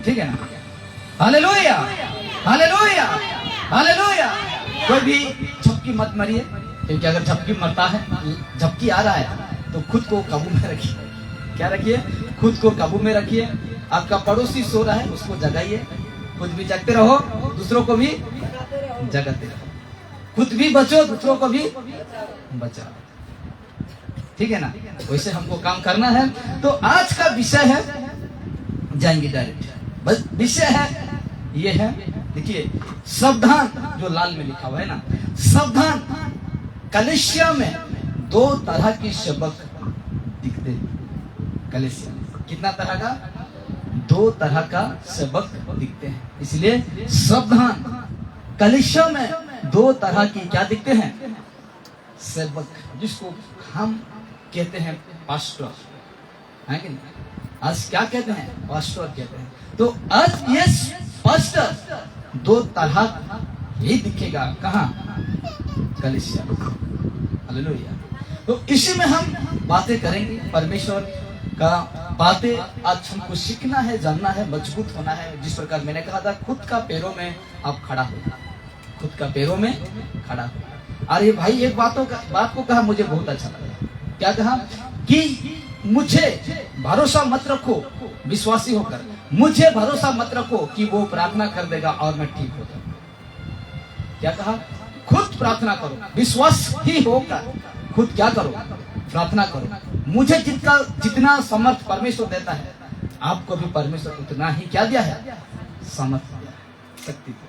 ठीक है ना? Hallelujah, hallelujah, hallelujah. कोई भी झपकी मत मारिए, क्योंकि अगर झपकी मरता है, झपकी आ रहा है तो खुद को काबू में रखिए। क्या रखिए? खुद को काबू में रखिए। आपका पड़ोसी सो रहा है, उसको जगाइए। खुद भी जगते रहो, दूसरों को भी जगाते रहो। खुद भी बचो, दूसरों को भी बचाओ। ठीक है ना? वैसे हमको काम करना है। तो आज का विषय है, जाएंगे डायरेक्ट। बस विषय है ये है, देखिए, सावधान, जो लाल में लिखा हुआ है ना, सावधान। कलीसिया में दो तरह की सेवक दिखते हैं। कलीसिया में कितना तरह का? दो तरह का सेवक दिखते हैं। इसलिए सावधान। कलीसिया में दो तरह की क्या दिखते हैं? सेवक, जिसको हम कहते हैं पास्टर, है कि नहीं? आज क्या कहते हैं? पास्टर कहते हैं। तो आज ये पास्टर दो तरह ही दिखेगा। कहाँ? कलीसिया। हालेलुया। तो इसी में हम बातें करेंगे, परमेश्वर का बातें आज हमको सीखना है, जानना है, मजबूत होना है। जिस प्रकार मैंने कहा था, खुद का पैरों में आप खड़ा हो, खुद का पैरों में खड़ा हो। अरे भाई, एक बात को कहा, मुझे बहुत अच्छा लगा। क्या कहा? कि मुझे भरोसा मत रखो विश्वासी होकर, मुझे भरोसा मत रखो कि वो प्रार्थना कर देगा और मैं ठीक हो जाऊंगा। क्या कहा? खुद प्रार्थना करो, विश्वास ही होगा। खुद क्या करो? प्रार्थना करो। मुझे जितना समर्थ परमेश्वर देता है, आपको भी परमेश्वर उतना ही क्या दिया है? समर्थ दिया, शक्ति दिया।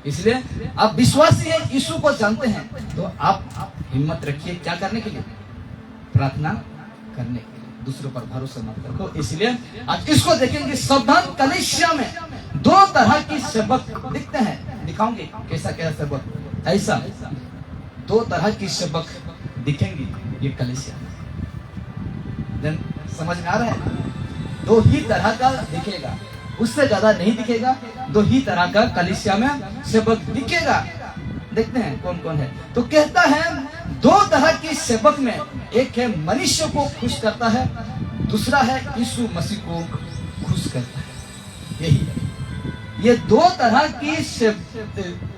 इसलिए आप विश्वासी हैं, यीशु को जानते हैं, तो आप हिम्मत रखिए। क्या करने के लिए? प्रार्थना करने के लिए। दूसरों पर भरोसा मत रखो। इसलिए आज इसको देखेंगे। सावधान, कलीसिया में दो तरह की सेवक दिखते हैं। दिखाऊंगे कैसा कैसा सेवक, ऐसा दो तरह की सेवक दिखेंगी ये कलीसिया में। समझ में आ रहा है? दो ही तरह का दिखेगा, उससे ज्यादा नहीं दिखेगा। दो ही तरह का कलीसिया में सेवक दिखेगा। देखते हैं कौन कौन है। तो कहता है, दो तरह की सेवक में एक है मनुष्य को खुश करता है, दूसरा है यीशु मसीह को खुश करता है। यही है, ये दो तरह की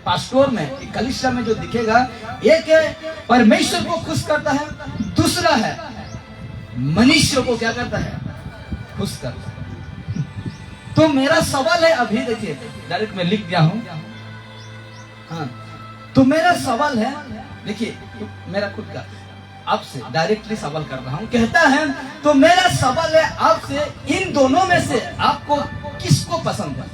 पास्टोर में, कलीसिया में जो दिखेगा, एक है परमेश्वर को खुश करता है, दूसरा है मनुष्य को क्या करता है? खुश करता है। तो मेरा सवाल है, अभी देखिए डायरेक्ट मैं लिख दिया हूं। हाँ, तो मेरा सवाल है, देखिए, तो मेरा खुद का आपसे डायरेक्टली सवाल कर रहा हूं। कहता है, तो मेरा सवाल है आपसे, इन दोनों में से आपको किसको पसंद है?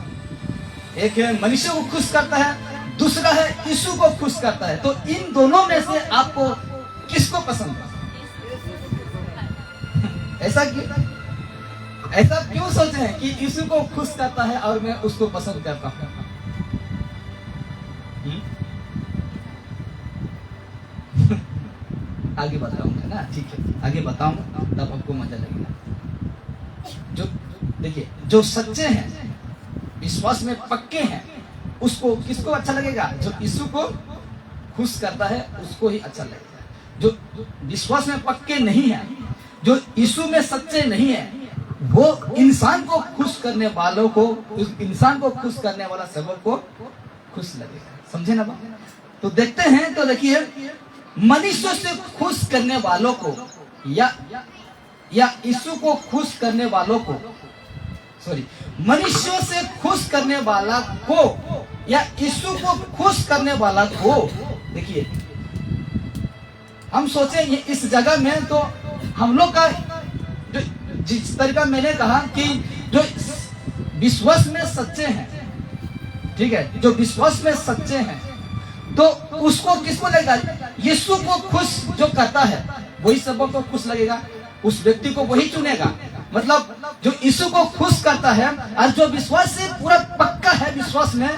एक है मनुष्य को खुश करता है, दूसरा है यीशु को खुश करता है। तो इन दोनों में से आपको किसको पसंद है? ऐसा क्यों? ऐसा क्यों सोचे हैं कि यीशु को खुश करता है और मैं उसको पसंद करता हूं? आगे बताऊंगा ना, ठीक है, आगे बताऊंगा, तब आपको मजा लगेगा। जो देखिए, जो सच्चे हैं, विश्वास में पक्के हैं, उसको किसको अच्छा लगेगा? जो यीशु को खुश करता है, उसको ही अच्छा लगेगा। जो विश्वास में पक्के नहीं है, जो यीशु में सच्चे नहीं है, वो इंसान को खुश करने वालों को, उस इंसान को खुश करने वाला सेवक को खुश लगेगा। समझे ना बात? तो देखते हैं। तो देखिए, मनुष्य से खुश करने वालों को या यीशु को खुश करने वालों को, सॉरी, मनुष्यों से खुश करने वाला को या यीशु को खुश करने वाला को, देखिए, हम सोचे ये इस जगह में, तो हम लोग का जो, जिस तरीका मैंने कहा कि जो विश्वास में सच्चे हैं, ठीक है, जो विश्वास में सच्चे हैं, तो उसको किसको लगेगा? यीशु को खुश जो करता है, वही सबको को खुश लगेगा, उस व्यक्ति को वही चुनेगा। मतलब जो यीशु को खुश करता है और जो विश्वास से पूरा पक्का है विश्वास में,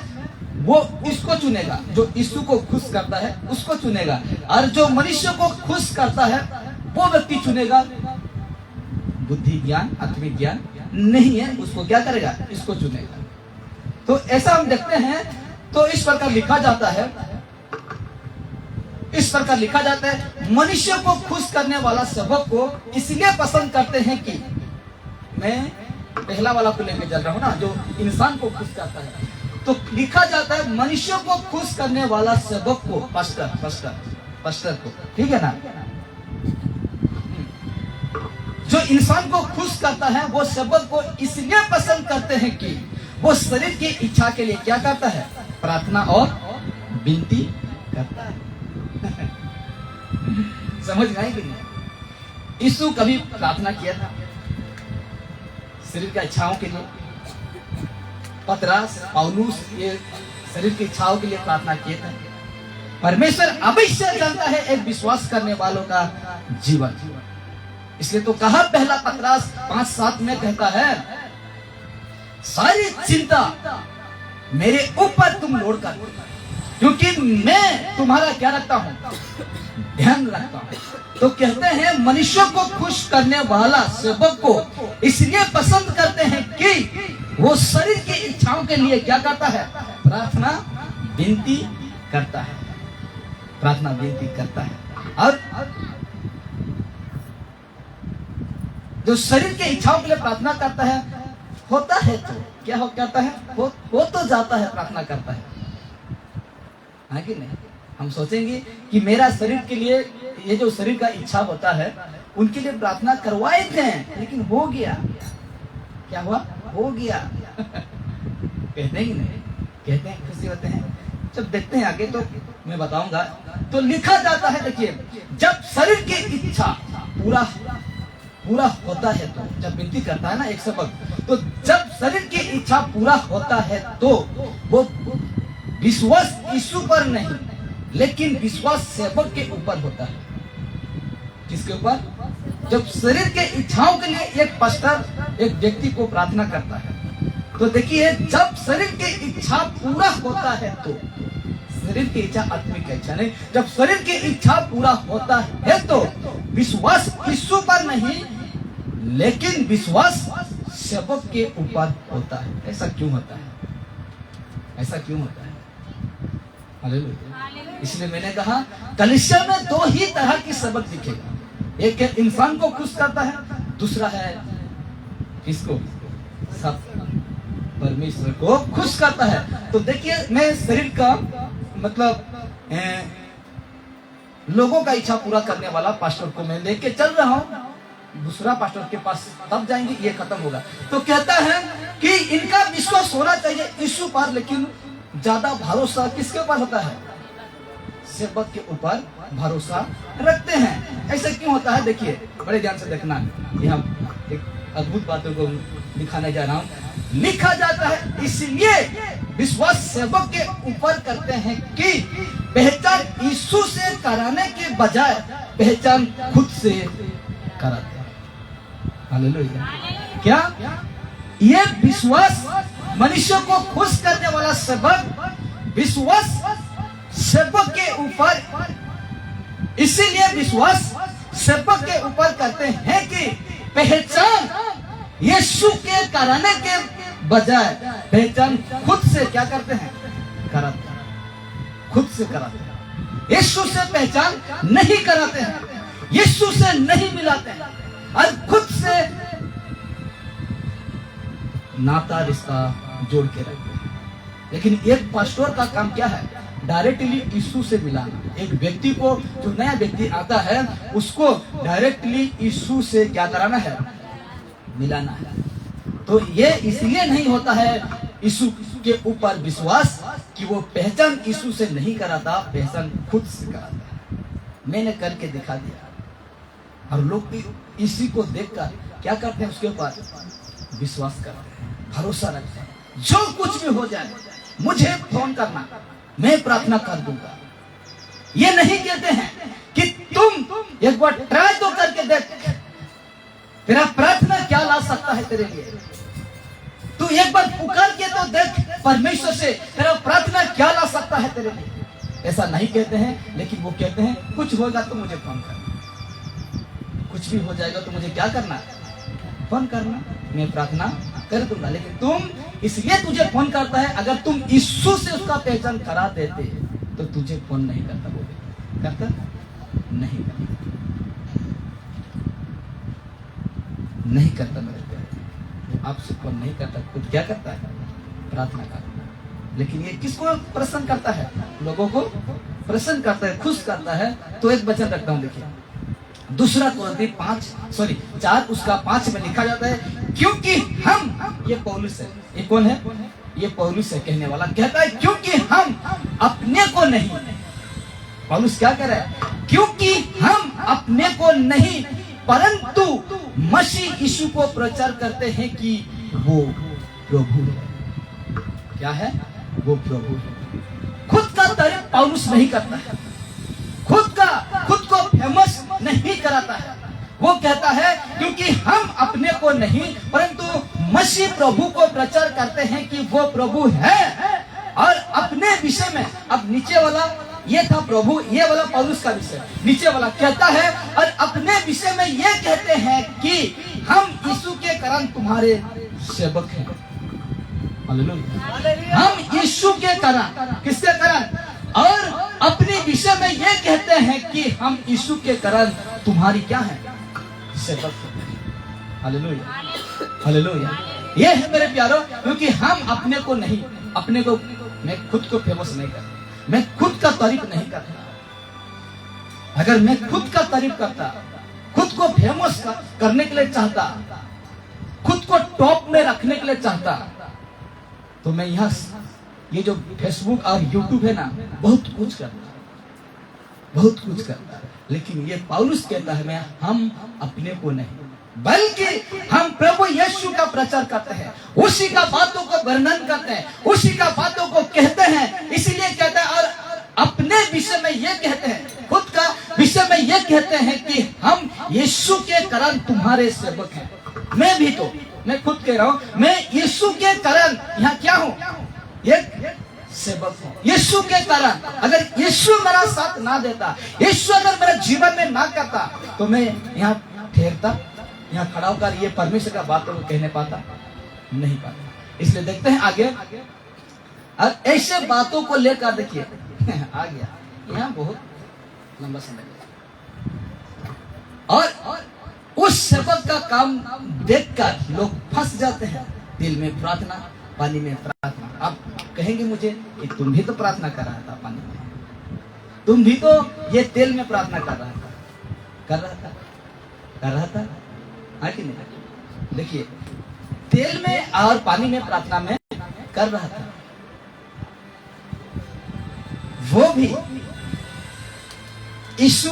वो इसको चुनेगा। जो यीशु को खुश करता है उसको चुनेगा, और जो मनुष्य को खुश करता है वो व्यक्ति चुनेगा। बुद्धि ज्ञान, आत्मिक ज्ञान नहीं है, उसको क्या करेगा? इसको चुनेगा। तो ऐसा हम देखते हैं। तो इस प्रकार लिखा जाता है, इस प्रकार लिखा जाता है, मनुष्य को खुश करने वाला सेवक को इसलिए पसंद करते हैं कि मैं पहला वाला को लेके चल रहा हूँ ना, जो इंसान को खुश करता है। तो लिखा जाता है मनुष्य को खुश करने वाला सेवक को, पास्टर को, ठीक है ना। जो इंसान को खुश करता है वो सेवक को इसलिए पसंद करते हैं कि वो शरीर की इच्छा के लिए क्या करता है, प्रार्थना और विनती करता है। समझ गए कि नहीं? यीशु कभी प्रार्थना किया था शरीर की इच्छाओं के लिए? पतरस, पौलुस ये शरीर की इच्छाओं के लिए प्रार्थना किए थे। परमेश्वर अवश्य जानता है एक विश्वास करने वालों का जीवन। इसलिए तो कहा पहला पतरस 5:7 में कहता है, सारी चिंता मेरे ऊपर तुम लोड कर, क्योंकि मैं तुम्हारा क्या रखता हूं, ध्यान रखता हूं। तो कहते हैं मनुष्य को खुश करने वाला सेवक को इसलिए पसंद करते हैं कि वो शरीर की इच्छाओं के लिए क्या करता है, प्रार्थना विनती करता है, प्रार्थना विनती करता है। और जो शरीर की इच्छाओं के लिए प्रार्थना करता है, होता है तो क्या हो करता है, हो तो जाता है, प्रार्थना करता है कि नहीं? हम सोचेंगे कि मेरा शरीर के लिए, ये जो शरीर का इच्छा होता है उनके लिए प्रार्थना करवाए थे, लेकिन हो गया, क्या हुआ, हो गया। कहते हैं कि नहीं? कहते हैं, खुशी होते हैं। जब देखते हैं आगे तो मैं बताऊंगा। तो लिखा जाता है, देखिए, जब शरीर की इच्छा पूरा होता है, तो जब विनती करता है ना एक सेवक, तो जब शरीर की इच्छा पूरा होता है तो वो विश्वास यीशु पर नहीं, लेकिन विश्वास सेवक के ऊपर होता है। किसके ऊपर? जब शरीर के इच्छाओं के लिए एक पास्टर एक व्यक्ति को प्रार्थना करता है, तो देखिए, जब शरीर की इच्छा पूरा होता है तो, शरीर की इच्छा आत्मिक इच्छा नहीं, जब शरीर की इच्छा पूरा होता है तो विश्वास यीशु पर नहीं, लेकिन विश्वास सेवक के ऊपर होता है। ऐसा क्यों होता है? ऐसा क्यों होता है? हालेलुया। इसलिए मैंने कहा कलीसिया में दो ही तरह की सेवक दिखेगा, एक है इंसान को खुश करता है, दूसरा है किसको, सब परमेश्वर को खुश करता है। तो देखिए, मैं शरीर का मतलब लोगों का इच्छा पूरा करने वाला पास्टर को मैं लेके चल रहा हूं, दूसरा पास्टर के पास तब जाएंगे, ये खत्म होगा। तो कहता है कि इनका विश्वास होना चाहिए यीशु पर, लेकिन ज्यादा भरोसा किसके ऊपर होता है, सेवक के ऊपर भरोसा रखते हैं। ऐसा क्यों होता है? देखिए, बड़े ध्यान से देखना, यहाँ एक अद्भुत बातों को दिखाने जा रहा हूं। लिखा जाता है इसलिए विश्वास सेवक के ऊपर करते हैं कि पहचान यीशु से कराने के बजाय पहचान खुद से कराते हैं। हालेलुया। क्या ये विश्वास मनुष्य को खुश करने वाला सेवक विश्वास सेवक के ऊपर, इसीलिए विश्वास सेवक के ऊपर करते हैं कि पहचान यीशु के कराने के बजाय पहचान खुद से क्या करते हैं, कराते हैं, खुद से कराते हैं। यीशु से पहचान नहीं कराते हैं, यीशु से नहीं मिलाते हैं, और खुद से नाता रिश्ता जोड़ के रखते हैं। लेकिन एक पास्टर का काम क्या है? डायरेक्टली यीशु से मिलाना। एक व्यक्ति को, जो नया व्यक्ति आता है, उसको डायरेक्टली यीशु से क्या कराना है, मिलाना है। तो ये इसलिए नहीं होता है यीशु के ऊपर विश्वास कि वो पहचान यीशु से नहीं कराता, पहचान खुद से कराता है। मैंने करके दिखा दिया, और लोग भी इसी को देखकर क्या करते हैं, उसके ऊपर विश्वास करते हैं, भरोसा रखते हैं। जो कुछ भी हो जाए मुझे फोन करना, मैं प्रार्थना कर दूंगा। ये नहीं कहते हैं कि तुम एक बार ट्राई तो करके देख, तेरा प्रार्थना क्या ला सकता है तेरे लिए। तू एक बार पुकार के तो देख परमेश्वर से, तेरा प्रार्थना क्या ला सकता है तेरे लिए। ऐसा नहीं कहते हैं, लेकिन वो कहते हैं कुछ होगा तो मुझे फोन करना, कुछ भी हो जाएगा तो मुझे क्या करना, फोन करना, मैं प्रार्थना कर दूंगा। लेकिन तुम, इसलिए तुझे फोन करता है, अगर तुम यीशु से उसका पहचान करा देते तो तुझे फोन नहीं करता। बोले करता नहीं करता, नहीं करता मेरे प्यारे। आपसे कौन नहीं करता, खुद क्या करता है, प्रार्थना करता है। लेकिन ये किसको प्रसन्न करता है, लोगों को प्रसन्न करता है, खुश करता है। तो एक वचन रखता हूं, देखिए दूसरा कुरिन्थी 4 उसका 5 में लिखा जाता है, क्योंकि हम, ये पौलुस है, ये कौन है, ये पौलुस है कहने वाला, कहता है क्योंकि हम अपने को नहीं, पौलुस क्या कह रहा है, क्योंकि हम अपने को नहीं परंतु मसीह यीशु को प्रचार करते हैं कि वो प्रभु है। क्या है, वो प्रभु है। खुद का तारीफ पौलुस नहीं करता है, खुद को फेमस नहीं कराता है। वो कहता है क्योंकि हम अपने को नहीं परंतु मसीह प्रभु को प्रचार करते हैं कि वो प्रभु है। और अपने विषय में, अब नीचे वाला ये था प्रभु, ये वाला पौलुस का विषय, नीचे वाला कहता है और अपने विषय में ये कहते हैं कि हम यीशु के कारण तुम्हारे सेवक हैं। हालेलुया। हम यीशु के कारण, किसके कारण, और अपने विषय में ये कहते हैं कि हम यीशु के कारण तुम्हारी क्या है, सेवक हैं। Hallelujah, hallelujah. ये है मेरे प्यारो, क्योंकि हम अपने को नहीं, अपने को, मैं खुद को फेमस नहीं करता, मैं खुद का तारीफ नहीं करता। अगर मैं खुद का तारीफ करता, खुद को फेमस करने के लिए चाहता, खुद को टॉप में रखने के लिए चाहता, तो मैं यहाँ ये जो फेसबुक और यूट्यूब है ना, बहुत कुछ करता। लेकिन ये पौलुस कहता है, मैं हम अपने को नहीं बल्कि हम प्रभु यीशु का प्रचार करते हैं, उसी का बातों को वर्णन करते हैं, उसी का बातों को कहते हैं। इसीलिए कहता है, और अपने विषय में ये कहते हैं, खुद का विषय में ये कहते हैं कि हम यीशु के कारण तुम्हारे सेवक हैं। मैं भी तो, मैं खुद कह रहा हूं, मैं यीशु के कारण यहाँ क्या हूं, ये सेवक हूं। यीशु के कारण, अगर यीशु मेरा साथ ना देता, यीशु अगर मेरे जीवन में ना करता, तो मैं यहाँ ठहरता, यहाँ खड़ा होकर ये परमेश्वर का बातों को कहने पाता नहीं पाता। इसलिए देखते हैं आगे, और ऐसे बातों को लेकर देखिए आ गया, यहाँ बहुत लंबा समय और उस सेवक का काम देखकर लोग फंस जाते हैं। दिल में प्रार्थना, पानी में प्रार्थना। आप कहेंगे मुझे कि तुम भी तो प्रार्थना कर रहा था पानी में, तुम भी तो ये तेल में प्रार्थना कर रहा था कि नहीं? देखिए, तेल में और पानी में प्रार्थना में कर रहा था। वो भी यीशु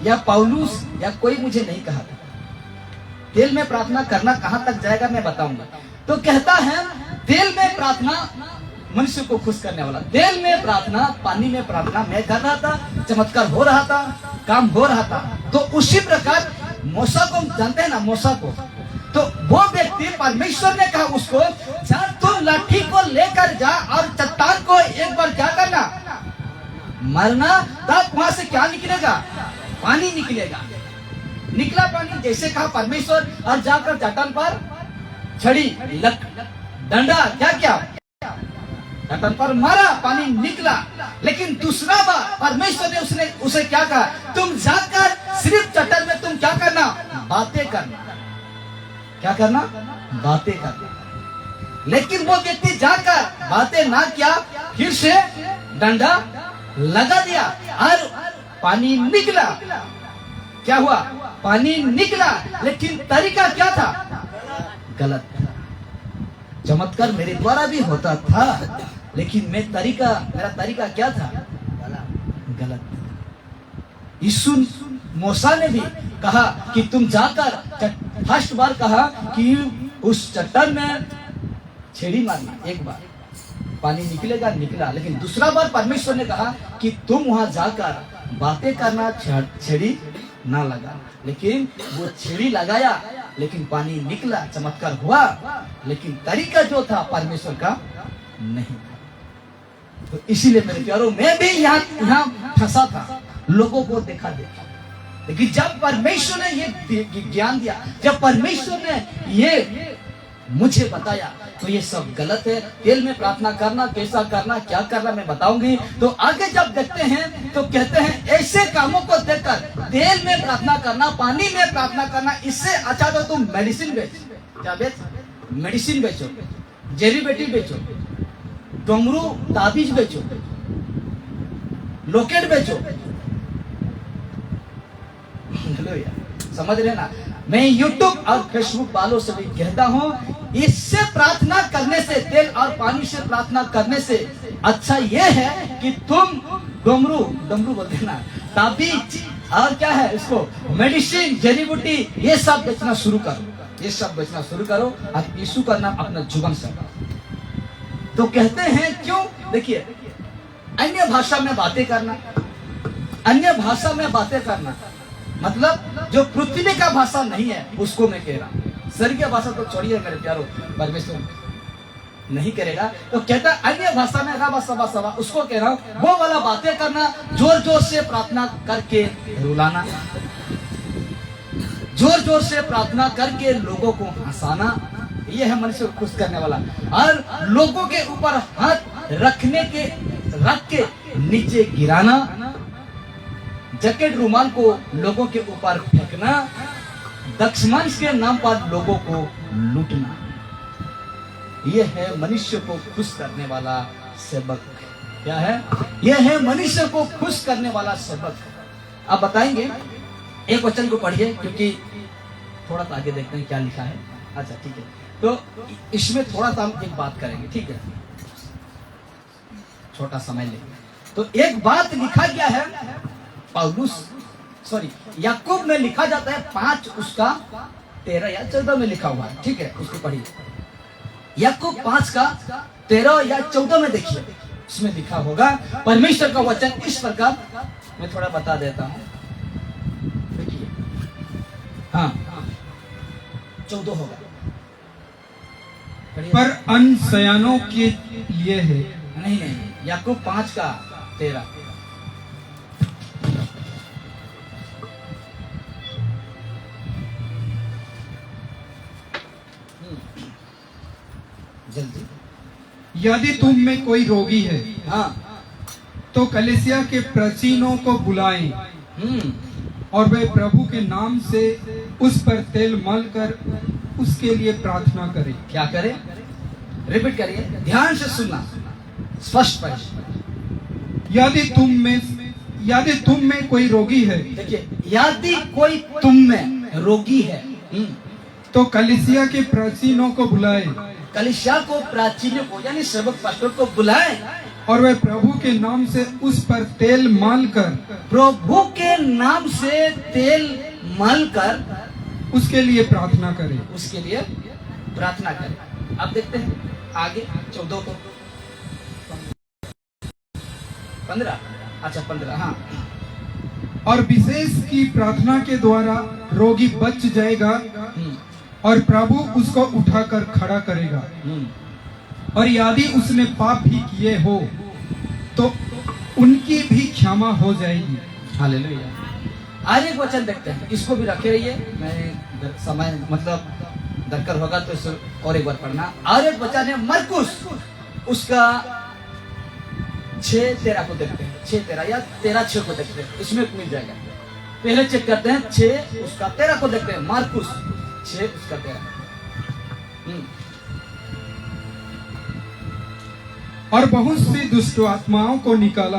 या पौलुस या कोई मुझे नहीं कहा था। तेल में प्रार्थना करना कहां तक जाएगा मैं बताऊंगा। तो कहता है, तेल में प्रार्थना मनुष्य को खुश करने वाला, तेल में प्रार्थना, पानी में प्रार्थना मैं कर रहा था, चमत्कार हो रहा था, काम हो रहा था। तो उसी प्रकार मूसा को जानते हैं ना, मूसा को, तो वो व्यक्ति, परमेश्वर ने कहा उसको, जा तुम लाठी को लेकर जा और चट्टान को एक बार क्या करना, मरना, तब वहां से क्या निकलेगा, पानी निकलेगा। निकला पानी, जैसे कहा परमेश्वर, और जाकर चट्टान पर छड़ी, डंडा, क्या चट्टान पर मारा, पानी निकला। लेकिन दूसरा बार परमेश्वर ने उसे क्या कहा, तुम जाकर सिर्फ चट्टान में तुम क्या करना, बातें करना। क्या करना, बातें करना। लेकिन वो व्यक्ति जाकर बातें ना किया, फिर से डंडा लगा दिया और पानी निकला। क्या हुआ, पानी निकला, लेकिन तरीका क्या था, गलत था। चमत्कार मेरे द्वारा भी होता था, लेकिन मेरा तरीका क्या था, गलत था। यीशु मूसा ने भी कहा कि तुम जाकर, फर्स्ट बार कहा कि उस चट्टान में छेड़ी मारना, एक बार पानी निकलेगा, निकला। लेकिन दूसरा बार परमेश्वर ने कहा कि तुम वहां जाकर बातें करना, छेड़ी ना लगा। लेकिन वो छेड़ी लगाया, लेकिन पानी निकला, चमत्कार हुआ, लेकिन तरीका जो था परमेश्वर का नहीं था। तो इसीलिए मेरे प्यारों, मैं भी यहाँ फंसा था, लोगों को देखा। लेकिन जब परमेश्वर ने ये ज्ञान दिया, जब परमेश्वर ने ये मुझे बताया, तो ये सब गलत है। तेल में प्रार्थना करना, कैसा करना, क्या करना, मैं बताऊंगी। तो आगे जब देखते हैं तो कहते हैं, ऐसे कामों को देखकर तेल में प्रार्थना करना, पानी में प्रार्थना करना, इससे अच्छा तो तुम मेडिसिन बेच। क्या बेच, मेडिसिन बेचो, जड़ी बेटी बेचो, डमरू ताबीज बेचो, लोकेट बेचो। समझ रहे ना? मैं यूट्यूब और फेसबुक वालों से भी कहता हूं, इससे प्रार्थना करने से, तेल और पानी से प्रार्थना करने से अच्छा यह है कि तुम डमरू बोलते ना, ताबीज और क्या है इसको, मेडिसिन, जड़ी बूटी, ये सब बेचना शुरू करो, ये सब बेचना शुरू करो और यीशु का नाम अपना जीवन से। तो कहते हैं क्यों? देखिए, अन्य भाषा में बातें करना, अन्य भाषा में बातें करना मतलब जो पृथ्वी का भाषा नहीं है उसको मैं कह रहा हूं। स्वर्गीय भाषा तो छोड़िए मेरे प्यारो, परमेश्वर नहीं करेगा। तो कहता है अन्य भाषा में राबा सभा सभा, उसको कह रहा हूं वो वाला बातें करना, जोर जोर से प्रार्थना करके रुलाना, जोर जोर से प्रार्थना करके लोगों को हंसाना, ये है मनुष्य को खुश करने वाला। और लोगों के ऊपर हाथ रख के नीचे गिराना, जैकेट रुमाल को लोगों के ऊपर फेंकना, दक्षमांस के नाम पर लोगों को लूटना, यह है मनुष्य को खुश करने वाला सबक। क्या है? यह है मनुष्य को खुश करने वाला सबक। आप बताएंगे, एक वचन को पढ़िए क्योंकि थोड़ा सा आगे देखते हैं क्या लिखा है। अच्छा ठीक है, तो इसमें थोड़ा सा हम एक बात करेंगे, ठीक है, छोटा समय लेंगे। तो एक बात लिखा गया है याकूब में लिखा जाता है 5 उसका 13 या 14 में लिखा हुआ है, ठीक है, उसको पढ़िए। याकूब 5 का 13 या 14 में देखिए, इसमें लिखा होगा परमेश्वर का वचन इस प्रकार, मैं थोड़ा बता देता हूं, देखिए। हाँ 14 होगा, पर अन्न सयानों के लिए है। नहीं, याकूब 5 का 13। जल्दी। यदि तुम में कोई रोगी है, हाँ, तो कलीसिया के प्राचीनों को बुलाएं और वे प्रभु के नाम से उस पर तेल मल कर उसके लिए प्रार्थना करें। क्या करें? रिपीट करिए, ध्यान से सुनना, स्पष्ट पढ़िए। यदि तुम में कोई रोगी है, देखिए, यदि कोई तुम में रोगी है, तो कलीसिया के प्राचीनों को बुलाएं, कलीसिया को, प्राचीनों को यानी सेवक पास्टर को बुलाएं और वे प्रभु के नाम से उस पर तेल मल कर, प्रभु के नाम से तेल मल कर उसके लिए प्रार्थना करें, उसके लिए प्रार्थना करें। अब देखते हैं आगे 14 को 15, अच्छा 15, हाँ। और विशेष की प्रार्थना के द्वारा रोगी बच जाएगा और प्रभु उसको उठाकर खड़ा करेगा। और यदि उसने पाप भी किए हो तो उनकी भी क्षमा हो जाएगी। हालेलुया। आज एक वचन देखते हैं, इसको भी रखे रहिए, मैं समय मतलब दरकार होगा तो इसे और एक बार पढ़ना। और एक वचन है मरकुस, उसका 6:13 को देखते हैं, 6:13 या 13:6 को देखते हैं, इसमें मिल जाएगा। पहले चेक करते हैं 6 उसका 13 को देखते हैं, मार्कुस 6 उसका 13। और बहुत सी दुष्ट आत्माओं को निकाला।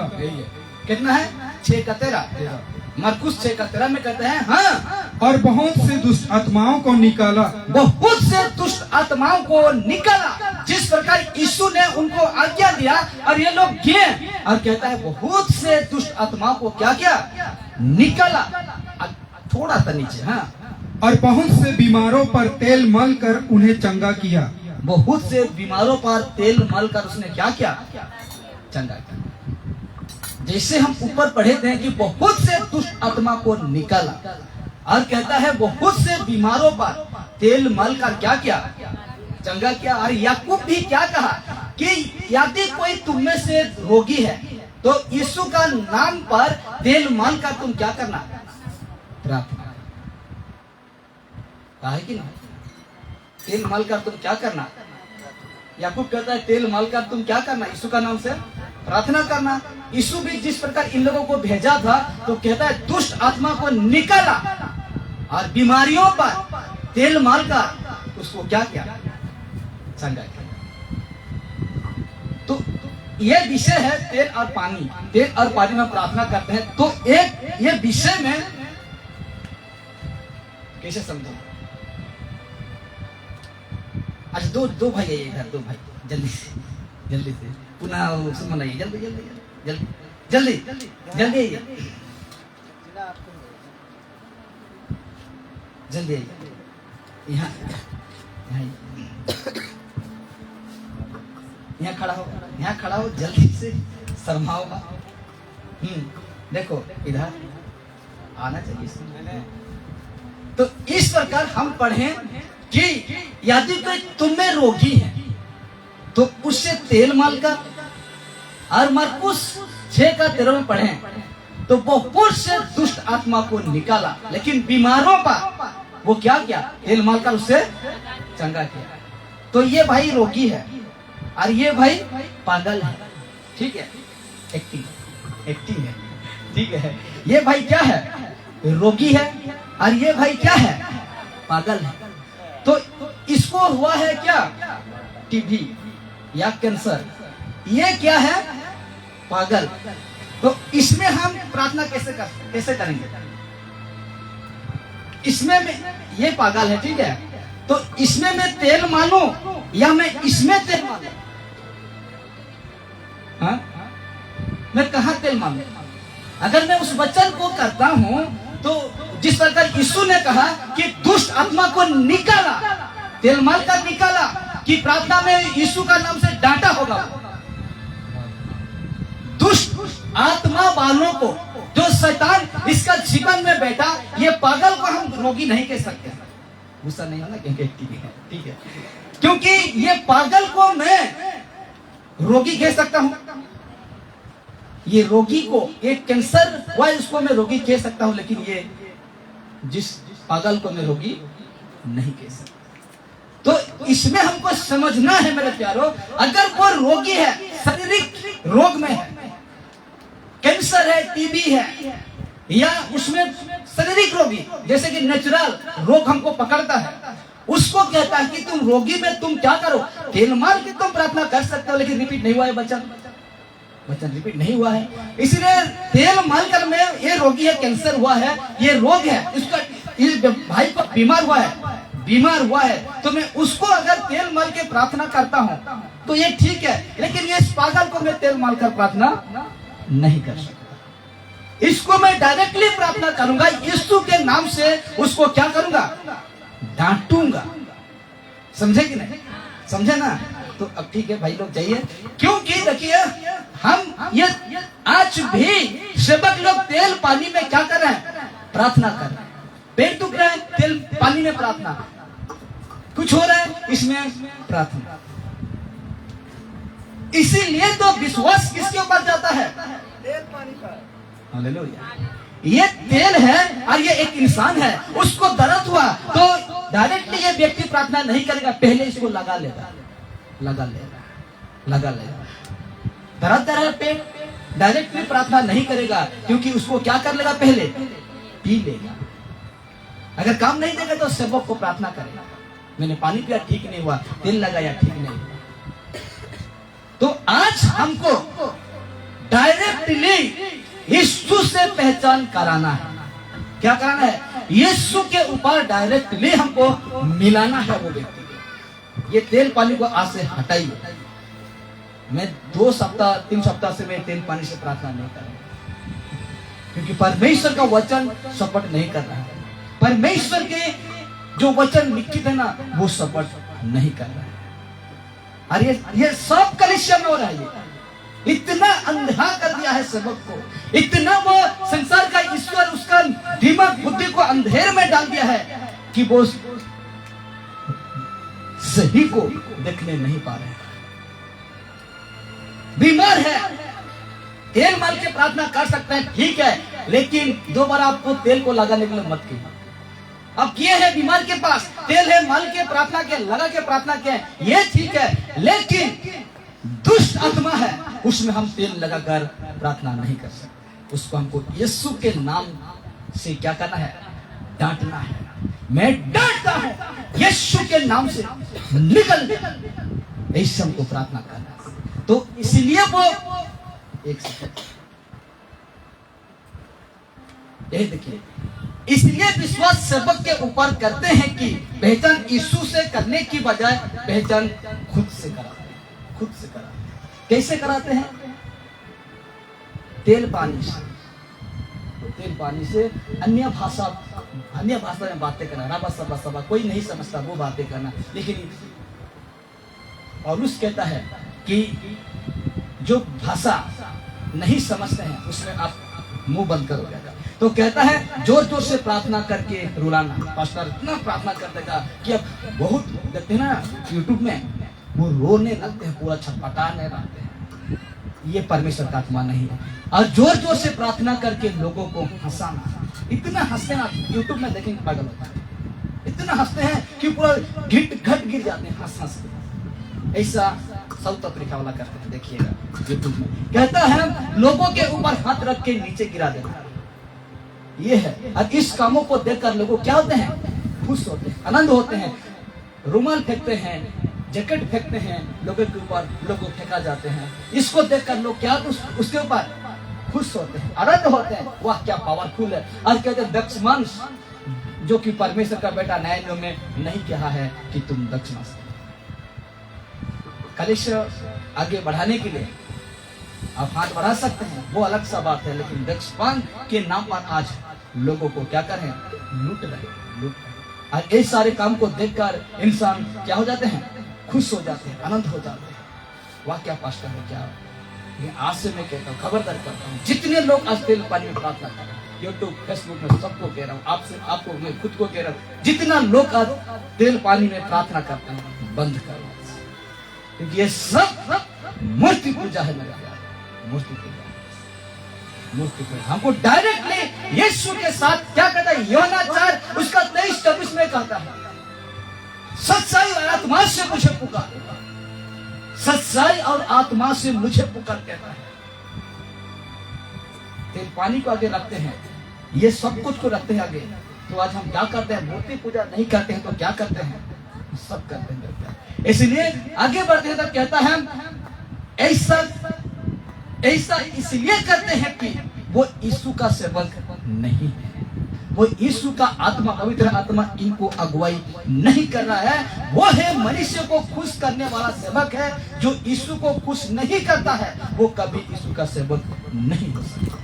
कितना है? 6 का 13। मरकुस 6 का 13 में कहते हैं, हाँ, और बहुत से दुष्ट आत्माओं को निकाला, बहुत से दुष्ट आत्माओं को निकाला, जिस प्रकार यीशु ने उनको आज्ञा दिया और ये लोग गए। और कहता है बहुत से दुष्ट आत्माओं को क्या किया? निकाला। थोड़ा सा नीचे, हाँ। और बहुत से बीमारों पर तेल मल कर उन्हें चंगा किया। बहुत से बीमारों पर तेल मल कर उसने क्या किया? चंगा किया। जैसे हम ऊपर पढ़े थे कि बहुत से दुष्ट आत्मा को निकाला, और कहता है बहुत से बीमारों पर तेल मल कर क्या किया? चंगा किया। और याकूब भी क्या कहा कि यदि कोई तुम में से रोगी है तो यीशु का नाम पर तेल मल कर तुम क्या करना? प्रार्थना। कहा है कि नहीं? तेल मल कर तुम क्या करना? याकूब कहता है तेल मल कर तुम क्या करना? यीशु का नाम से प्रार्थना करना। यीशु भी जिस प्रकार इन लोगों को भेजा था तो कहता है दुष्ट आत्मा को निकाला और बीमारियों पर तेल मल कर उसको क्या किया? चंगा किया। तो ये विषय है तेल और पानी। तेल और पानी में प्रार्थना करते हैं। तो एक ये विषय में कैसे समझो? अच्छा, दो भाई है इधर, दो भाई जल्दी से पुनः सुमन आइए, जल्दी आइए, जल्दी आइए, यहाँ खड़ा हो जल्दी से, शर्माओ। देखो इधर आना चाहिए। तो इस प्रकार हम पढ़ें कि यदि कोई तुम्हें रोगी है तो उससे तेल माल कर। और मरकुस 6:13 में पढ़ें तो वो पुरुष से दुष्ट आत्मा को निकाला, लेकिन बीमारों का वो क्या किया? तेल माल कर उससे चंगा किया। तो ये भाई रोगी है और ये भाई पागल है, ठीक है, एक्टिंग है, ठीक है। ये भाई क्या है? रोगी है और ये भाई क्या है? पागल है। तो इसको हुआ है क्या? टीबी या कैंसर। ये क्या है? पागल। तो इसमें हम प्रार्थना कैसे करेंगे? इसमें ये पागल है, ठीक है, तो इसमें मैं तेल मानूं या मैं इसमें तेल मानूं? हाँ? मैं कहां तेल मानूं? अगर मैं उस वचन को करता हूं तो जिस प्रकार यीशु ने कहा कि दुष्ट आत्मा को निकाला, तेल माल कर निकाला, कि प्रार्थना में यीशु का नाम से डांटा होगा। दुष्ट आत्मा वालों को, जो शैतान इसका जीवन में बैठा, ये पागल को हम रोगी नहीं कह सकते। गुस्सा नहीं होना, ठीक है, क्योंकि ये पागल को मैं रोगी कह सकता हूं। ये रोगी को, एक कैंसर हुआ उसको मैं रोगी कह सकता हूं, लेकिन ये जिस पागल को मैं रोगी नहीं कह सकता। तो इसमें हमको समझना है मेरे प्यारों, अगर कोई रोगी है, शारीरिक रोग में है, कैंसर है, टीबी है, या उसमें शारीरिक रोगी, जैसे कि नेचुरल रोग हमको पकड़ता है, उसको कहता है कि तुम रोगी में तुम क्या करो? तेल मार के तुम प्रार्थना कर सकते हो, लेकिन रिपीट नहीं हुआ है वचन रिपीट नहीं हुआ है। इसलिए तेल माल कर में ये रोगी है, कैंसर हुआ है, ये रोग है, इसका इस भाई को बीमार हुआ है, तो मैं उसको अगर तेल माल के प्रार्थना करता हूं तो ये ठीक है, लेकिन ये पागल को मैं तेल माल कर प्रार्थना नहीं कर सकता। इसको मैं डायरेक्टली प्रार्थना करूंगा, यीशु के नाम से उसको क्या करूंगा? डांटूंगा। समझे कि नहीं? समझे ना? तो अब ठीक है भाई लोग जाइए, क्योंकि देखिए हम ये आज भी सेवक लोग तेल पानी में क्या कर रहे हैं? प्रार्थना कर रहे हैं। पेट दुख रहा है, तेल पानी में प्रार्थना, कुछ हो रहा है इसमें प्रार्थना। इसीलिए तो विश्वास किसके ऊपर जाता है? तेल पानी पर। हालेलुया। ये तेल है और ये एक इंसान है, उसको दर्द हुआ तो डायरेक्टली ये व्यक्ति प्रार्थना नहीं करेगा, पहले इसको लगा लेगा। दर्द है पेट, डायरेक्टली प्रार्थना नहीं करेगा, क्योंकि उसको क्या कर लेगा? पहले पी लेगा। अगर काम नहीं देगा तो सेवक को प्रार्थना करेगा, मैंने पानी पिया ठीक नहीं हुआ, तेल लगाया ठीक नहीं हुआ। तो आज हमको डायरेक्टली यीशु से पहचान कराना है। क्या कराना है? यीशु के ऊपर डायरेक्टली हमको मिलाना है वो व्यक्ति। ये तेल पानी को आज से हटाइए। मैं 2 सप्ताह 3 सप्ताह से मैं तेल पानी से प्रार्थना नहीं कर रहा, क्योंकि परमेश्वर का वचन सपोर्ट नहीं कर रहा है। परमेश्वर के जो वचन लिखित है ना, वो सपोर्ट नहीं कर रहा है। और ये सब कलीसिया में हो रहा है। इतना अंधा कर दिया है सेवक को, इतना वो संसार का ईश्वर उसका दिमाग बुद्धि को अंधेर में डाल दिया है कि वो सही को देखने नहीं पा रहे। बीमार है, तेल माल के प्रार्थना कर सकते हैं, ठीक है, लेकिन दोबारा आपको तेल को लगाने के लिए मत कीजिए। अब किए हैं बीमार के पास तेल है, माल के प्रार्थना के लगा के प्रार्थना के, ये ठीक है, लेकिन दुष्ट आत्मा है उसमें हम तेल लगाकर प्रार्थना नहीं कर सकते। उसको हमको यीशु के नाम से क्या करना है? डांटना है। मैं डांटता हूं यीशु के नाम से, निकल ऐसे हमको प्रार्थना करना। तो इसलिए वो एक सेकंड यही देखिए, इसलिए विश्वास सेवक के ऊपर करते हैं कि पहचान यीशु से करने की बजाय पहचान खुद से कराते हैं। खुद से कराते हैं। कैसे कराते हैं? तेल पानी से। तो तेल पानी से अन्य भाषा में बातें करना, रबा सबा कोई नहीं समझता वो बातें करना। लेकिन पौलुस कहता है कि जो भाषा नहीं समझते हैं उसमें आप मुंह बंद करो जाएगा। तो कहता है जोर जोर से प्रार्थना करके रुलाना। पास्टर इतना प्रार्थना करते का कि अब बहुत देखते हैं ना यूट्यूब में, वो रोने लगते हैं, पूरा छटपटाने लगते हैं। ये परमेश्वर का आत्मा नहीं है। और जोर जोर से प्रार्थना करके लोगों को हंसाना, इतना हंसते हैं, यूट्यूब में देखेंगे पागल होता है, इतना हंसते हैं कि पूरा घट गिर जाते हैं हंस हंस के। ऐसा साउथ अफ्रीका वाला करते हैं, देखिएगा यूट्यूब में। कहता है लोगों के ऊपर हाथ रख के नीचे गिरा देना, ये है। और इस कामों को देखकर लोग क्या होते हैं? खुश होते हैं, आनंद होते हैं, रुमाल फेंकते हैं, जैकेट फेंकते हैं, लोगों के ऊपर लोग फेंका जाते हैं। इसको देखकर लोग क्या उसके ऊपर खुश होते हैं, आनंद होते हैं। वाह क्या पावरफुल है। और कहते हैं दक्ष मांस, जो कि परमेश्वर का बेटा न्याय में नहीं कहा है कि तुम दक्ष मांस। कलीसिया आगे बढ़ाने के लिए आप हाथ बढ़ा सकते हैं, वो अलग सा बात है। लेकिन दक्षपान के नाम पर आज लोगों को क्या कर रहे हैं? लूट रहे। और इस सारे काम को देखकर इंसान क्या हो जाते हैं? खुश हो जाते हैं, आनंद हो जाते हैं। वाह क्या पास्टर है, क्या ये आज से मैं कहता हूँ, खबरदार करता हूँ, जितने लोग आज तेल पानी में प्रार्थना कर रहे हैं, यूट्यूब फेसबुक में सबको कह रहा हूँ, आपसे आपको मैं खुद को कह रहा हूँ, जितना लोग आज तेल पानी में प्रार्थना करते हैं बंद करो, क्योंकि ये सब मूर्ति पूजा है। मेरा मूर्ति पूजा, मूर्ति पूजा। हमको डायरेक्टली यीशु के साथ क्या कहता है? यूहन्ना 4 उसका 23-24 में कहता है, सच्चाई और आत्मा से मुझे पुकार, सच्चाई और आत्मा से मुझे पुकार कहता है। तेल पानी को आगे रखते हैं, ये सब कुछ को रखते हैं आगे। तो आज हम क्या करते हैं? मूर्ति पूजा नहीं करते हैं तो क्या करते हैं? सब करते हैं। इसलिए आगे बढ़ते हैं तो कहता है ऐसा इसलिए करते हैं कि वो यीशु का सेवक नहीं है, वो यीशु का आत्मा, पवित्र आत्मा इनको अगुवाई नहीं कर रहा है। वो है मनुष्य को खुश करने वाला सेवक है। जो यीशु को खुश नहीं करता है वो कभी यीशु का सेवक नहीं हो सकता,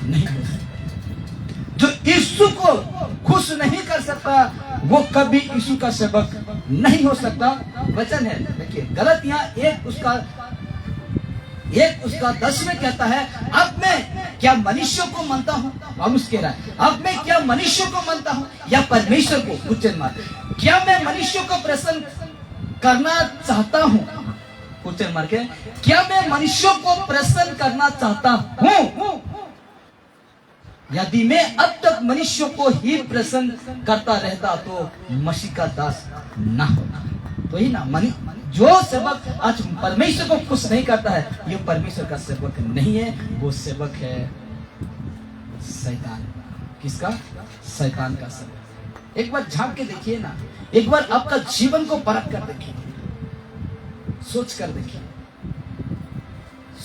नहीं हो सकता। जो यीशु को खुश नहीं कर सकता वो कभी यीशु का सेवक नहीं हो सकता। वचन है, देखिए गलतियां 1 उसका 10 में कहता है, अब मैं क्या मनुष्य को मानता हूँ? पौलुस कह रहा है, अब मैं क्या मनुष्य को मानता हूँ या परमेश्वर को? Question mark. क्या मैं मनुष्य को प्रसन्न करना चाहता हूँ? क्वेश्चन मार्क है। क्या मैं मनुष्य को प्रसन्न करना चाहता हूँ? यदि मैं अब तक मनुष्य को ही प्रसन्न करता रहता तो मसीह का दास ना होता। तो ही ना, जो सेवक आज परमेश्वर को खुश नहीं करता है ये परमेश्वर का सेवक नहीं है, वो सेवक है शैतान। किसका? शैतान का सेवक। एक बार झांक के देखिए ना, एक बार आपका जीवन को परख कर देखिए, सोच कर देखिए,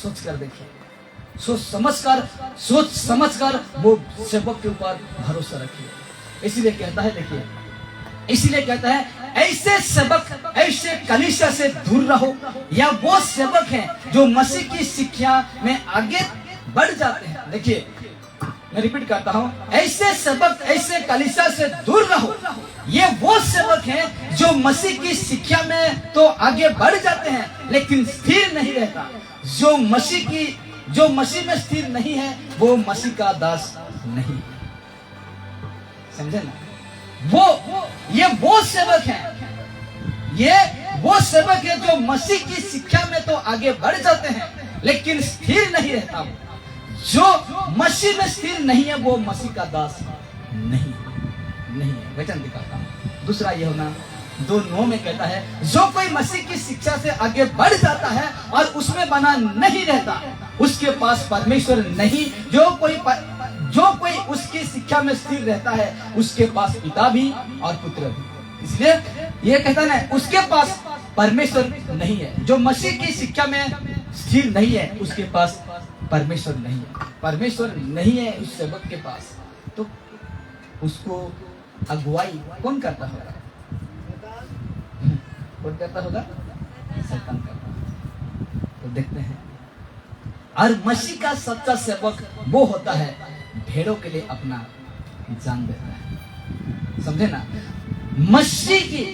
सोच कर देखिए, सोच समझकर वो सेवक के ऊपर भरोसा रखिए। इसलिए कहता है, देखिए इसलिए कहता है ऐसे सेवक, ऐसे कलीसिया से दूर रहो। या वो सेवक हैं जो मसीह की शिक्षा में आगे बढ़ जाते हैं। देखिए मैं रिपीट करता हूं, ऐसे सेवक, ऐसे कलीसिया से दूर रहो। ये वो सेवक हैं जो मसीह की शिक्षा में तो आगे बढ़ जाते हैं लेकिन स्थिर नहीं रहता। जो मसीह में स्थिर नहीं है वो मसीह का दास नहीं। समझे ना? ये वो सेवक हैं, ये वो सेवक है जो मसीह की शिक्षा में तो आगे बढ़ जाते हैं लेकिन स्थिर नहीं रहता। जो मसीह में स्थिर नहीं है वो मसीह का दास नहीं है। वचन दिखाता हूं, दूसरा ये होना 2:9 में कहता है, जो कोई मसीह की शिक्षा से आगे बढ़ जाता है और उसमें बना नहीं रहता उसके पास परमेश्वर नहीं। जो कोई उसकी शिक्षा में स्थिर रहता है उसके पास पिता भी और पुत्र भी। इसलिए ये कहता है उसके पास परमेश्वर नहीं है। जो मसीह की शिक्षा में स्थिर नहीं है उसके पास परमेश्वर नहीं है। परमेश्वर नहीं है उस सेवक के पास, तो उसको अगुवाई कौन करता होगा? कौन करता होगा? शैतान करता होगा। तो देखते हैं, और मसीह का सच्चा सेवक वो होता है भेड़ों के लिए अपना जान देता है। समझे ना? मसीह की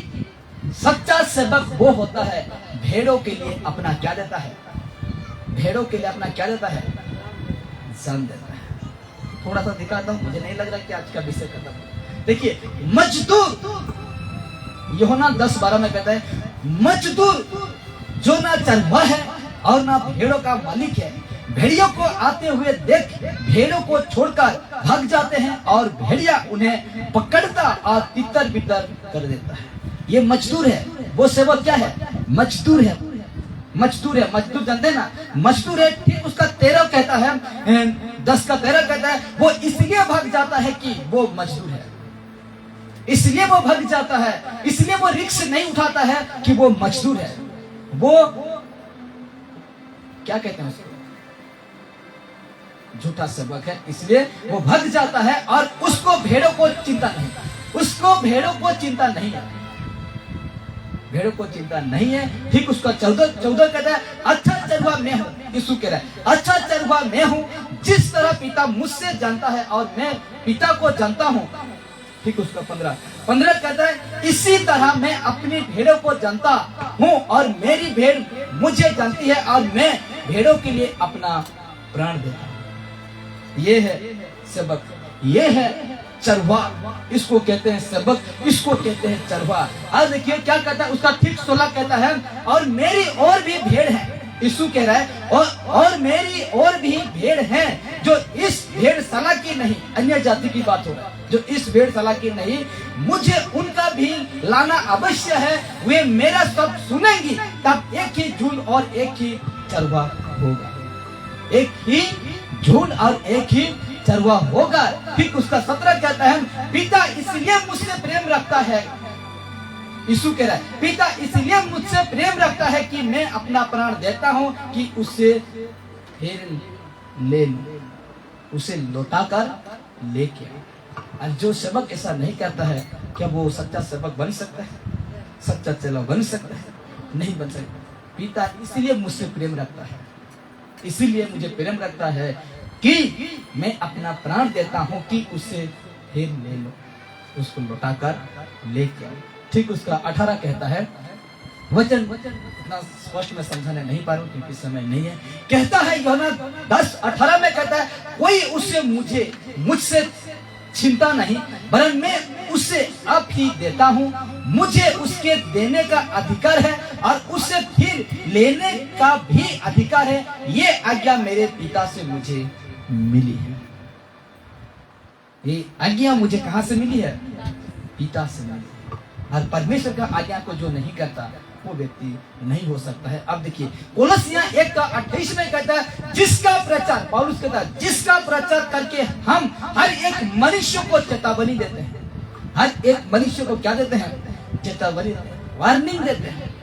सच्चा सेवक वो होता है भेड़ों के लिए अपना क्या देता है? भेड़ों के लिए अपना क्या देता है? जान देता है। थोड़ा सा दिखाता हूं, मुझे नहीं लग रहा कि आज का विषय खत्म हो। देखिए, मजदूर यूहन्ना 10:12 में कहता है, मजदूर जो ना चरवाहा है और ना भेड़ों का मालिक है, भेड़ियों को आते हुए देख भेड़ों को छोड़कर भाग जाते हैं और भेड़िया उन्हें पकड़ता और तितर बितर कर देता है। ये मजदूर है। वो सेवक क्या है? मजदूर है। मजदूर है। मजदूर जानते हैं ना? मजदूर है। ठीक उसका 13 कहता है, 10 का 13 कहता है, वो इसलिए भाग जाता है कि वो मजदूर है, इसलिए वो भाग जाता है, इसलिए वो रिस्क नहीं उठाता है कि वो मजदूर है। वो क्या कहते हैं उसको? झूठा सेवक है, इसलिए वो भाग जाता है और उसको भेड़ों को चिंता नहीं, उसको भेड़ों को चिंता नहीं है, भेड़ों को चिंता नहीं है। ठीक उसका 14 कहता है, अच्छा चरवाहा मैं हूं। यीशु कह रहा है, अच्छा चरवाहा मैं हूं, जिस तरह पिता मुझसे जानता है और मैं पिता को जानता हूं। ठीक उसका 15 कहता है, इसी तरह मैं अपनी भेड़ों को जानता हूं और मेरी भेड़ मुझे जानती है और मैं भेड़ों के लिए अपना प्राण देता हूं। ये है सेवक, ये है चरवाहा। इसको कहते हैं सेवक, इसको कहते हैं चरवाहा। अब देखिए क्या कहता है उसका ठीक 16 कहता है, और मेरी और भी भेड़ है। यीशु कह रहा है, और मेरी और भी भेड़ हैं जो इस भेड़शाला की नहीं, अन्य जाति की बात हो रहा है, जो इस भेड़शाला की नहीं, मुझे उनका भी लाना अवश्य है। वे मेरा सब सुनेंगी, तब एक ही झुंड और एक ही चरवाहा होगा। एक ही झुंड और एक ही चरवाहा होगा। ठीक उसका 17 कहता है, पिता इसलिए मुझसे प्रेम रखता है। यीशु कह रहा है, पिता इसलिए मुझसे प्रेम रखता है कि मैं अपना प्राण देता हूं कि उसे फिर ले लूं, उसे लौटा कर लेके। और जो सेवक ऐसा नहीं करता है, क्या वो सच्चा सेवक बन सकता है? सच्चा चेला बन सकता है? नहीं बन सकता। पिता इसलिए मुझसे प्रेम रखता है, इसीलिए मुझे प्रेम रखता है कि मैं अपना प्राण देता हूं कि उसे फिर ले लो, उसको लौटा कर लेके आओ। ठीक उसका 18 कहता है, वचन इतना स्पष्ट में समझाने नहीं पा रहा हूं क्योंकि समय नहीं है। कहता है यूहन्ना 10:18 में कहता है, कोई उससे मुझसे छीनता नहीं, वरन मैं उसे अब ही देता हूं। मुझे उसके देने का अधिकार है और उसे फिर लेने का भी अधिकार है। ये आज्ञा मेरे पिता से मुझे मिली है। ये आज्ञा मुझे कहां से मिली है? पिता से मिली है। और परमेश्वर का आज्ञा को जो नहीं करता वो व्यक्ति नहीं हो सकता है। अब देखिए कोलोसियां 1:28 में कहता है, जिसका प्रचार, पौलुस कहता है, जिसका प्रचार करके हम हर एक मनुष्य को चेतावनी देते हैं। हर एक मनुष्य को क्या देते हैं? चेतावनी, वार्निंग देते हैं।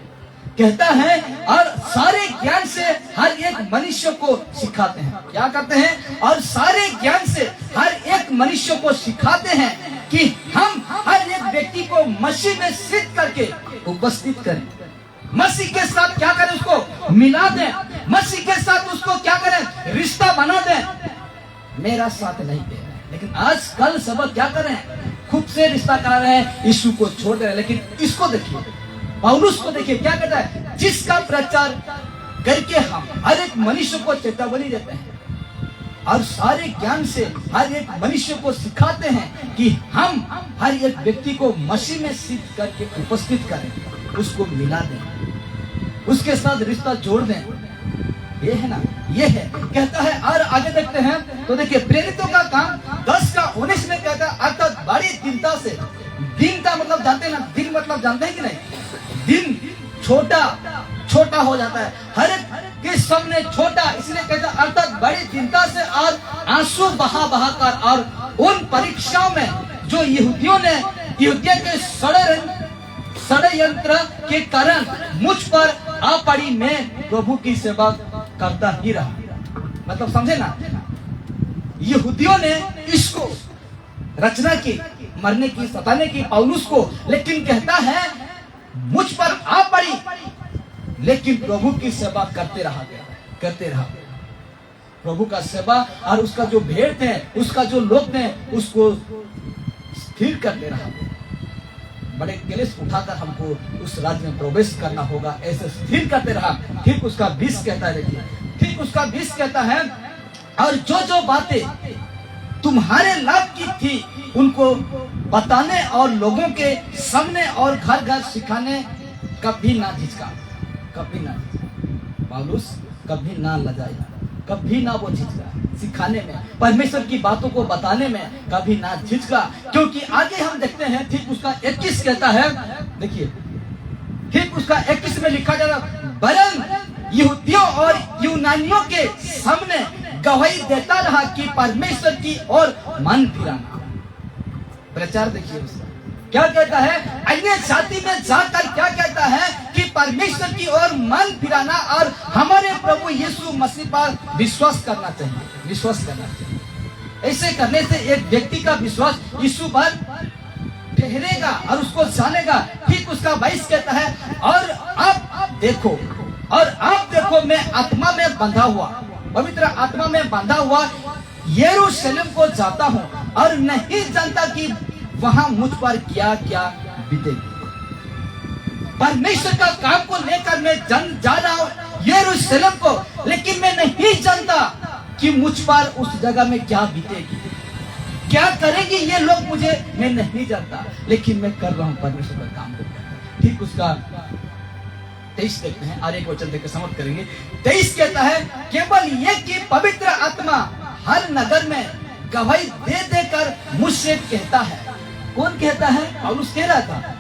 कहता है, और सारे ज्ञान से हर एक मनुष्य को सिखाते हैं। क्या करते हैं? और सारे ज्ञान से हर एक मनुष्य को सिखाते हैं कि हम हर एक व्यक्ति को मसीह में सिद्ध करके उपस्थित करें। मसीह के साथ क्या करें? उसको मिला दें। मसीह के साथ उसको क्या करें? रिश्ता बना दें। मेरा साथ नहीं दे रहे, लेकिन आजकल सब क्या कर रहे हैं? खुद से रिश्ता करा रहे हैं, यीशु को छोड़ दे रहे हैं। लेकिन इसको देखिए, पौलुस को देखिए क्या कहता है, जिसका प्रचार करके हम हर एक मनुष्य को चेतावनी देते हैं और सारे ज्ञान से हर एक मनुष्य को सिखाते हैं कि हम हर एक व्यक्ति को मसीह में सिद्ध करके उपस्थित करें, उसको मिला दें, उसके साथ रिश्ता जोड़ दें। ये है ना, ये है। कहता है, और आगे देखते हैं तो देखिए प्रेरितों का काम 10:19 में कहता है, अर्थात बड़ी दीनता से। दीनता मतलब जानते हैं ना, दिन मतलब जानते हैं कि नहीं? दिन छोटा हो जाता है, हर एक के सामने छोटा, इसलिए कहता है अर्थात बड़ी चिंता से और आंसू बहा कर, और उन परीक्षाओं में जो यहूदियों के षड्यंत्र के कारण मुझ पर आ पड़ी, मैं प्रभु की सेवा करता ही रहा। मतलब समझे ना, यहूदियों ने इसको रचना की, मरने की, सताने की पौलुस को, लेकिन कहता है मुझ पर आ पड़ी, लेकिन प्रभु की सेवा करते रहा गया, करते रहा। प्रभु का सेवा और उसका जो भेड़ थे, उसका जो लोग थे, उसको स्थिर करते रहा। बड़े क्लेश उठाकर हमको उस राज्य में प्रवेश करना होगा, ऐसे स्थिर करते रहा। ठीक उसका 20 कहता है, देखिए ठीक उसका 20 कहता है, और जो जो बातें तुम्हारे लाभ की थी उनको बताने और लोगों के सामने और घर घर सिखाने कभी ना झिझका, कभी ना। पौलुस कभी ना लजाया, कभी ना वो झिझका, सिखाने में, परमेश्वर की बातों को बताने में कभी ना झिझका। क्योंकि आगे हम देखते हैं, ठीक उसका 21 कहता है, देखिए ठीक उसका 21 में लिखा जा रहा, वरन यहूदियों और यूनानियों के सामने गवाही देता रहा कि परमेश्वर की ओर मन फिराना। प्रचार देखिए उसका क्या कहता है, अन्य जाति में जाकर क्या कहता है कि परमेश्वर की ओर मन फिराना और हमारे प्रभु यीशु मसीह पर विश्वास करना चाहिए, विश्वास करना चाहिए। ऐसे करने से एक व्यक्ति का विश्वास यीशु पर ठहरेगा और उसको जानेगा। ठीक उसका 22 कहता है, और अब देखो, और अब देखो मैं आत्मा में बंधा हुआ, पवित्र आत्मा में बंधा हुआ यरूशलेम को जाता हूँ और नहीं जानता कि वहां मुझ पर क्या क्या बीतेगी। परमेश्वर का काम को लेकर मैं जा रहा हूँ यरूशलेम को, लेकिन मैं नहीं जानता कि मुझ पर उस जगह में क्या बीतेगी, क्या करेंगे ये लोग मुझे, मैं नहीं जानता, लेकिन मैं कर रहा हूँ परमेश्वर का काम। ठीक उसका 23 देखते हैं, आगे वचन देकर समझ करेंगे। 23 कहता है, केवल ये कि पवित्र आत्मा हर नगर में गवाही दे देकर मुझसे कहता है। कौन कहता है? पौलुस कह रहा था,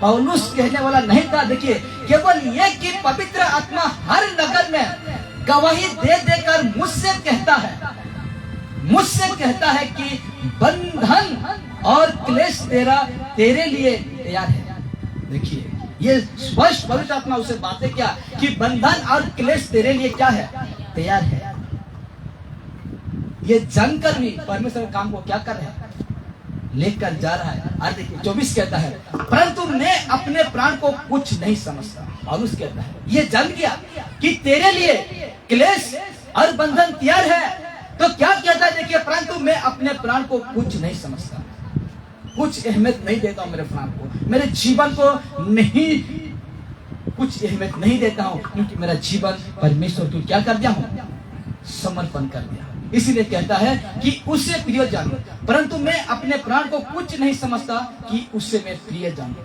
पौलुस कहने वाला नहीं था। देखिए, केवल ये कि पवित्र आत्मा हर नगर में गवाही दे देकर मुझसे कहता है, मुझसे कहता है कि बंधन और क्लेश तेरे लिए तैयार है। देखिए, ये स्पष्ट पवित्र आत्मा उसे बातें क्या कि बंधन और क्लेश तेरे लिए क्या है, तैयार है। ये जानकर भी परमेश्वर काम को क्या कर रहे हैं, लेकर जा रहा है। और देखिए 24 कहता है, परंतु मैं अपने प्राण को कुछ नहीं समझता। और उस कहता है, ये जान गया कि तेरे लिए क्लेश और बंधन तैयार है, तो क्या कहता है? देखिए, परंतु मैं अपने प्राण को कुछ नहीं समझता, कुछ अहमियत नहीं देता हूं मेरे प्राण को, मेरे जीवन को नहीं कुछ अहमियत नहीं देता हूं, क्योंकि मेरा जीवन परमेश्वर को क्या कर दिया हूं, समर्पण कर दिया। इसीलिए कहता है कि उससे प्रिय जानू, परंतु मैं अपने प्राण को कुछ नहीं समझता कि उससे मैं प्रिय जानू,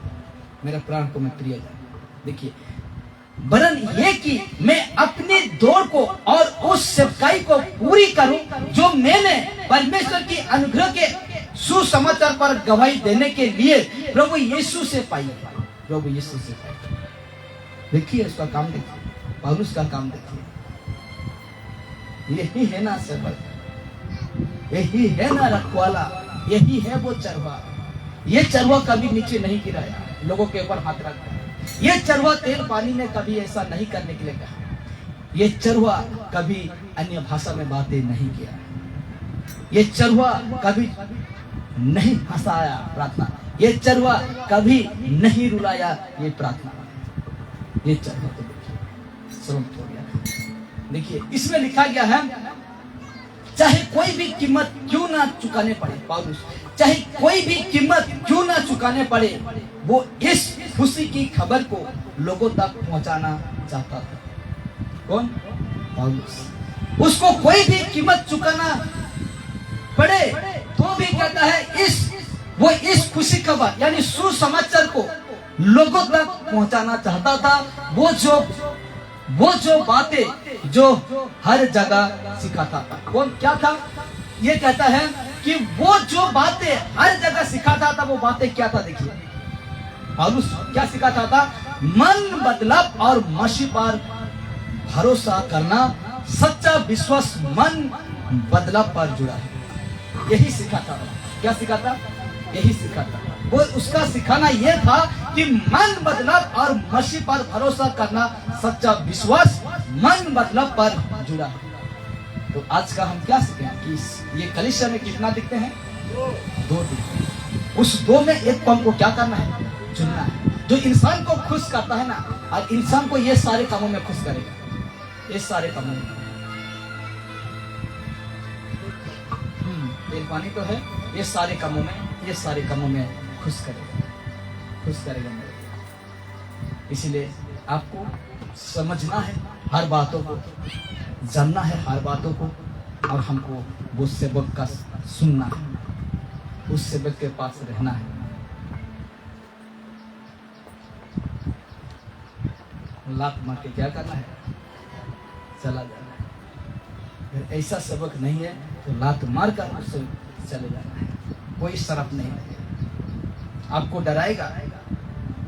मेरे प्राण को मैं प्रिय जानू। देखिए, वरन ये कि मैं अपनी दौड़ को और उस सेवकाई को पूरी करूं जो मैंने परमेश्वर की अनुग्रह के सुसमाचार पर गवाही देने के लिए प्रभु यीशु से पाई, प्रभु यीशु से पाई। देखिए उसका काम, देखिए पौलुस का काम, देखिए यही है ना सेवक, यही है ना रखवाला, यही है वो चरवा। ये चरवा कभी नीचे नहीं गिराया, लोगों के ऊपर हाथ रखा। ये चरवा तेल पानी में कभी ऐसा नहीं करने के लिए कहा। ये चरवा कभी अन्य भाषा में बातें नहीं किया। ये चरवा कभी नहीं हंसाया प्रार्थना, ये चरवा कभी नहीं रुलाया ये प्रार्थना। ये चरवा तो देखिए, देखिए इसमें लिखा गया है, चाहे कोई भी कीमत क्यों ना चुकाने पड़े, पौलुस चाहे कोई भी कीमत क्यों ना चुकाने पड़े, वो इस खुशी की खबर को लोगों तक पहुंचाना चाहता था। कौन? पौलुस। उसको कोई भी कीमत चुकाना पड़े तो भी कहता है वो इस खुशी खबर यानी सुसमाचार को लोगों तक पहुंचाना चाहता था। वो जो बातें जो हर जगह सिखाता था। कौन? क्या था? ये कहता है कि वो जो बातें हर जगह सिखाता था, वो बातें क्या था? देखिए पौलुस क्या सिखाता था? मन बदलाव और मसीह पर भरोसा करना, सच्चा विश्वास मन बदलाव पर जुड़ा है। यही सिखाता था। क्या सिखाता? यही सिखाता था। वो उसका सिखाना यह था कि मन बदलाव और मसीह पर भरोसा करना, सच्चा विश्वास मन बदलाव पर जुड़ा है। तो आज का हम क्या सीखें कि ये कलीसिया में कितना दिखते हैं? दो दिखते हैं। उस दो में एक को हमको क्या करना है? चुनना है। जो इंसान को खुश करता है ना, और इंसान को ये सारे कामों में खुश करेगा, ये सारे कामों में। एक पानी तो है, ये सारे कामों में खुश करेगा मेरे। इसीलिए आपको समझना है हर बातों को, जानना है हर बातों को, और हमको वो सेवक का सुनना है, उस सेवक के पास रहना है। लात मार के क्या करना है? चला जाना है। अगर ऐसा सेवक नहीं है तो लात मार कर उससे चले जाना है। कोई शराब नहीं है, आपको डराएगा,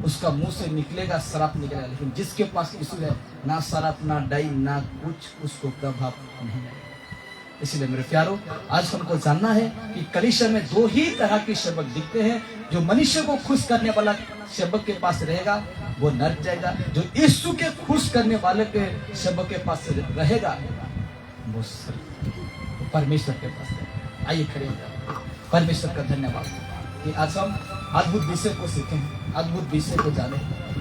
उसका मुंह से निकलेगा शराब निकलेगा, लेकिन जिसके पास यीशु है, ना शराब ना डाई ना कुछ उसको प्रभाव नहीं लगेगा। इसलिए मेरे प्यारों, आज हमको जानना है कि कलीसिया में दो ही तरह के सेवक दिखते हैं। जो मनुष्य को खुश करने वाला सेवक के पास रहेगा वो नरक जाएगा, जो यीशु के खुश करने वाले के सेवक के पास रहेगा वो परमेश्वर के पास रहेगा। आइए खड़े हो जाओ। परमेश्वर का धन्यवाद कि आज हम अद्भुत विषय को सीखें, अद्भुत विषय को जाने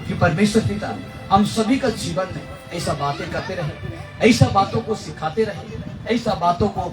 कि परमेश्वर पिता हम सभी का जीवन में ऐसा बातें करते रहे, ऐसा बातों को सिखाते रहे, ऐसा बातों को